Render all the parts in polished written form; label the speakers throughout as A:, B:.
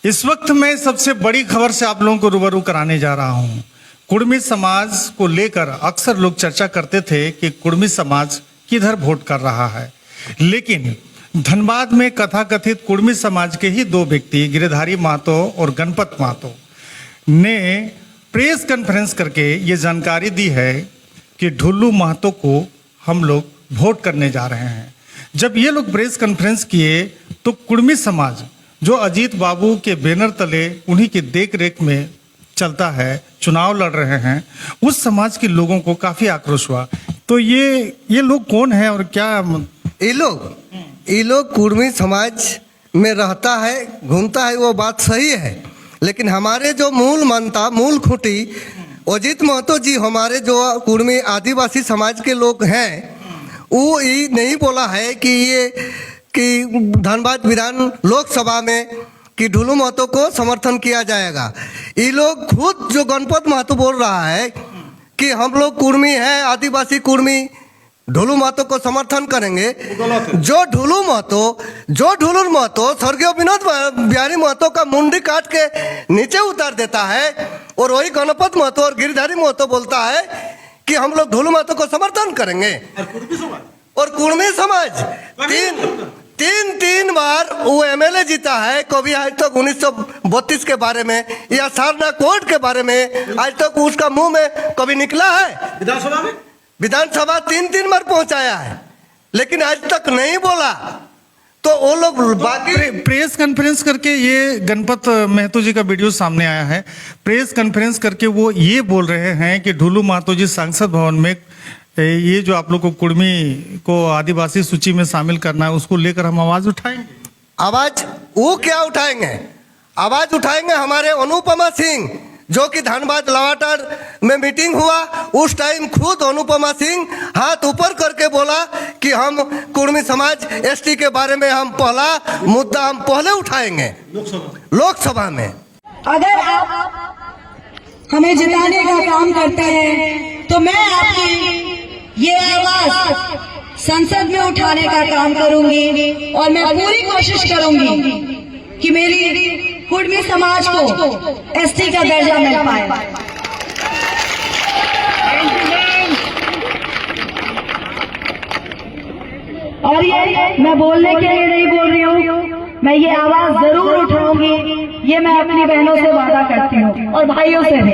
A: इस वक्त मैं सबसे बड़ी खबर से आप लोगों को रूबरू कराने जा रहा हूं। कुर्मी समाज को लेकर अक्सर लोग चर्चा करते थे कि कुर्मी समाज किधर वोट कर रहा है, लेकिन धनबाद में कथाकथित कुर्मी समाज के ही दो व्यक्ति गिरधारी महतो और गणपत महतो ने प्रेस कॉन्फ्रेंस करके ये जानकारी दी है कि ढुल्लू महतो को हम लोग वोट करने जा रहे हैं। जब ये लोग प्रेस कॉन्फ्रेंस किए तो कुर्मी समाज जो अजीत बाबू के बैनर तले उन्हीं की देख रेख में चलता है, चुनाव लड़ रहे हैं, उस समाज के लोगों को काफी आक्रोश हुआ। तो ये लोग कौन है और क्या?
B: ये लोग कुर्मी समाज में रहता है, घूमता है, वो बात सही है, लेकिन हमारे जो मूल मनता, मूल खूंटी अजीत महतो जी, हमारे जो कुर्मी आदिवासी समाज के लोग हैं, वो ये नहीं बोला है कि धनबाद विधान लोकसभा में कि ढुल्लू महतो को समर्थन किया जाएगा। ये लोग खुद जो गणपत महतो बोल रहा है कि हम लोग कुर्मी हैं, आदिवासी कुर्मी, ढुल्लू महतो को समर्थन करेंगे। जो ढुल्लू महतो स्वर्गीय विनोद बिहारी महतो का मुंडी काट के नीचे उतार देता है, और वही गणपत महतो और गिरधारी महतो बोलता है कि हम लोग ढुल्लू महतो को समर्थन करेंगे। और कुर्मी समाज तीन बार वो एमएलए जीता है। कभी आज तक 1932 के बारे में या सारना कोर्ट के बारे में आज तक उसका मुंह में कभी निकला है? विधानसभा तीन बार पहुंचाया है, लेकिन आज तक नहीं बोला। तो वो लोग बाकी
A: प्रेस कॉन्फ्रेंस करके ये गणपत महतो जी का वीडियो सामने आया है। प्रेस कॉन्फ्रेंस करके वो ये बोल रहे हैं कि ढुल्लू महतो जी संसद भवन में ये जो आप लोग को कुर्मी को आदिवासी सूची में शामिल करना है, उसको लेकर हम आवाज उठाएंगे।
B: आवाज वो क्या उठाएंगे? आवाज उठाएंगे हमारे अनुपमा सिंह, जो कि धनबाद लवाटर में मीटिंग हुआ, उस टाइम खुद अनुपमा सिंह हाथ ऊपर करके बोला कि हम कुर्मी समाज एसटी के बारे में हम पहला मुद्दा हम पहले उठाएंगे लोकसभा में।
C: अगर आप हमें जिताने का काम करते हैं तो मैं आपकी ये आवाज संसद में उठाने का काम करूंगी, और मैं पूरी कोशिश करूंगी कि मेरी कुर्मी समाज को एसटी का दर्जा मिल पाए। और ये मैं बोलने के लिए नहीं बोल रही हूँ, मैं ये आवाज जरूर उठाऊंगी, ये मैं अपनी बहनों से वादा करती हूँ और भाइयों से भी।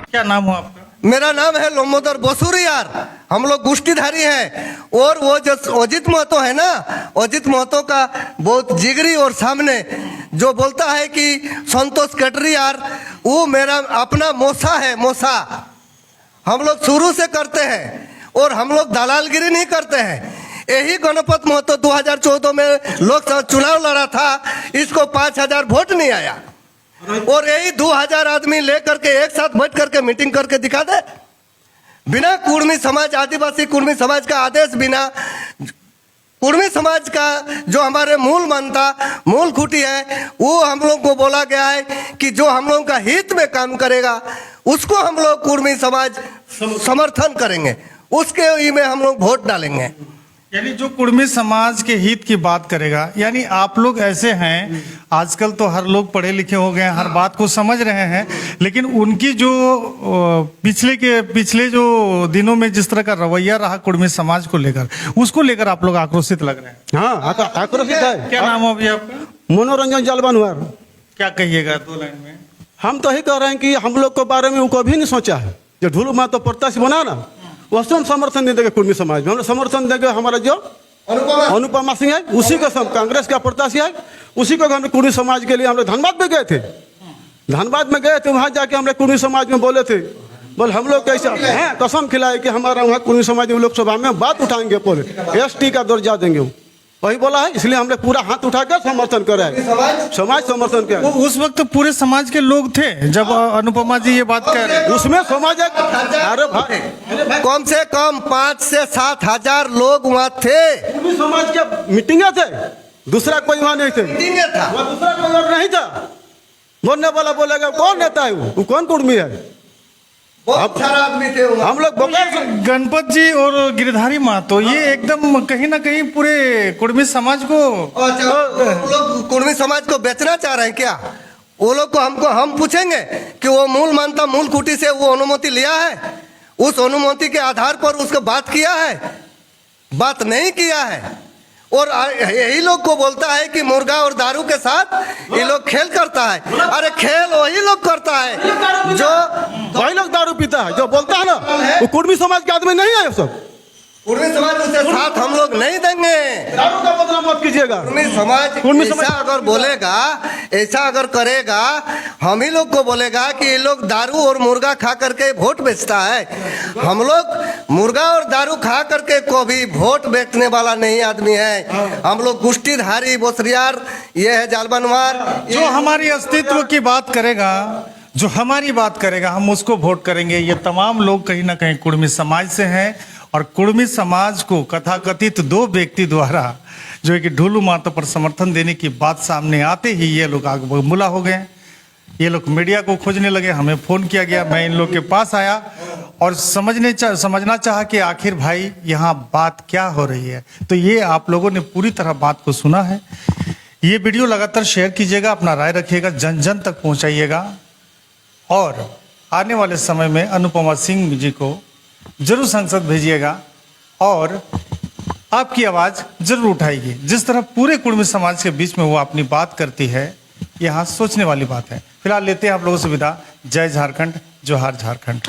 A: क्या नाम हो आपका?
B: मेरा नाम है लोमोदर बसुरियार। हम लोग गुष्टीधारी हैं। और वो जो अजीत महतो है ना, अजीत महतो का बहुत जिगरी और सामने जो बोलता है कि संतोष कटरियार, वो मेरा अपना मोसा है। मोसा हम लोग शुरू से करते हैं, और हम लोग दलालगिरी नहीं करते हैं। यही गणपत महतो 2014 में लोकसभा चुनाव लड़ा था, इसको 5000 वोट नहीं आया, और यही 2000 आदमी लेकर के एक साथ बैठ करके मीटिंग करके दिखा दे, बिना कुर्मी समाज, आदिवासी कुर्मी समाज का आदेश बिना। कुर्मी समाज का जो हमारे मूल मनता, मूल खूंटी है, वो हम लोग को बोला गया है कि जो हम लोग का हित में काम करेगा उसको हम लोग कुर्मी समाज समर्थन करेंगे, उसके ही में हम लोग वोट डालेंगे।
A: यानी जो कुर्मी समाज के हित की बात करेगा, यानी आप लोग ऐसे हैं, आजकल तो हर लोग पढ़े लिखे हो गए हैं, हर बात को समझ रहे हैं, लेकिन उनकी जो पिछले जो दिनों में जिस तरह का रवैया रहा कुर्मी समाज को लेकर, उसको लेकर आप लोग आक्रोशित लग रहे हैं।
D: हाँ, आक्रोशित है।
A: क्या नाम हो अभी आपका?
D: मनोरंजन जालवानुआर।
A: क्या कहिएगा 2 लाइन में?
D: हम तो यही कह रहे हैं कि हम लोग के बारे में वो कभी नहीं सोचा है। जो ढुल्लू महतो प्रत्याशी बना ना, वो समर्थन नहीं देंगे कुर्मी समाज में। हम समर्थन देंगे हमारा जो अनुपमा सिंह है, उसी को कांग्रेस का प्रत्याशी है, उसी को हम कुर्मी समाज के लिए हम लोग धनबाद में गए थे। धनबाद में गए थे, वहाँ जाके हम लोग कुर्मी समाज में बोले थे, बोले हम लोग कैसे हैं, कसम खिलाए कि हमारा वहाँ कुर्मी समाज में लोकसभा में बात उठाएंगे, बोले एसटी का दर्जा देंगे, वही बोला है। इसलिए हमने पूरा हाथ उठा कर समर्थन करा है, समाज समर्थन किया।
A: उस वक्त पूरे समाज के लोग थे जब अनुपमा जी ये बात कह रहे,
D: उसमें समाज
B: कम से कम 5 से 7 हजार लोग वहाँ थे।
D: कुर्मी समाज के मीटिंगे थे, दूसरा कोई वहाँ नहीं थे। दूसरा कोई और नहीं था। बोलने वाला बोलेगा कौन नेता है वो कौन कुर्मी है?
B: बहुत सारा आदमी थे वहाँ।
D: हम लोग बोकारो से
A: गणपत जी और गिरधारी महतो ये एकदम कहीं ना कहीं पूरे कुर्मी समाज को
B: अच्छा, वो लोग कुर्मी समाज को बेचना चाह रहे हैं क्या? वो लोग को हम पूछेंगे कि वो मूल मानता मूल कुटी से वो अनुमति लिया है, उस अनुमति के आधार पर उसको बात किया है? बात नहीं किया है। और यही लोग को बोलता है कि मुर्गा और दारू के साथ ये लोग खेल करता है। अरे खेल वही लोग करता है जो
D: वही लोग दारू पीता है, जो बोलता है ना वो कुर्मी समाज के आदमी नहीं है। सब
B: कुर्मी समाज उसके साथ हम लोग नहीं देंगे।
D: दारू का बदनाम मत कीजिएगा।
B: कुर्मी समाज ऐसा अगर बोलेगा, ऐसा अगर करेगा, हम ही लोग को बोलेगा कि ये लोग दारू और मुर्गा खा करके वोट बेचता है। हम लोग मुर्गा और दारू खा करके को भी वोट बेचने वाला नहीं आदमी है। हम लोग गुष्टीधारी बोसरियार, ये है जालबनवार,
A: जो हमारी अस्तित्व की बात करेगा, जो हमारी बात करेगा, हम उसको वोट करेंगे। ये तमाम लोग कहीं ना कहीं कुर्मी समाज से हैं और कुर्मी समाज को कथाकथित 2 व्यक्ति द्वारा जो है कि ढुलू महतो पर समर्थन देने की बात सामने आते ही ये लोग आग बबूला हो गए। ये लोग मीडिया को खोजने लगे, हमें फ़ोन किया गया, मैं इन लोग के पास आया और समझना चाहा कि आखिर भाई यहाँ बात क्या हो रही है। तो ये आप लोगों ने पूरी तरह बात को सुना है। ये वीडियो लगातार शेयर कीजिएगा, अपना राय रखिएगा, जन जन तक पहुँचाइएगा और आने वाले समय में अनुपमा सिंह जी को जरूर संसद भेजिएगा और आपकी आवाज़ जरूर उठाएगी। जिस तरह पूरे कुर्मी समाज के बीच में वो अपनी बात करती है, यहाँ सोचने वाली बात है। फिलहाल लेते हैं आप लोगों से विदा। जय झारखंड, जोहार झारखंड।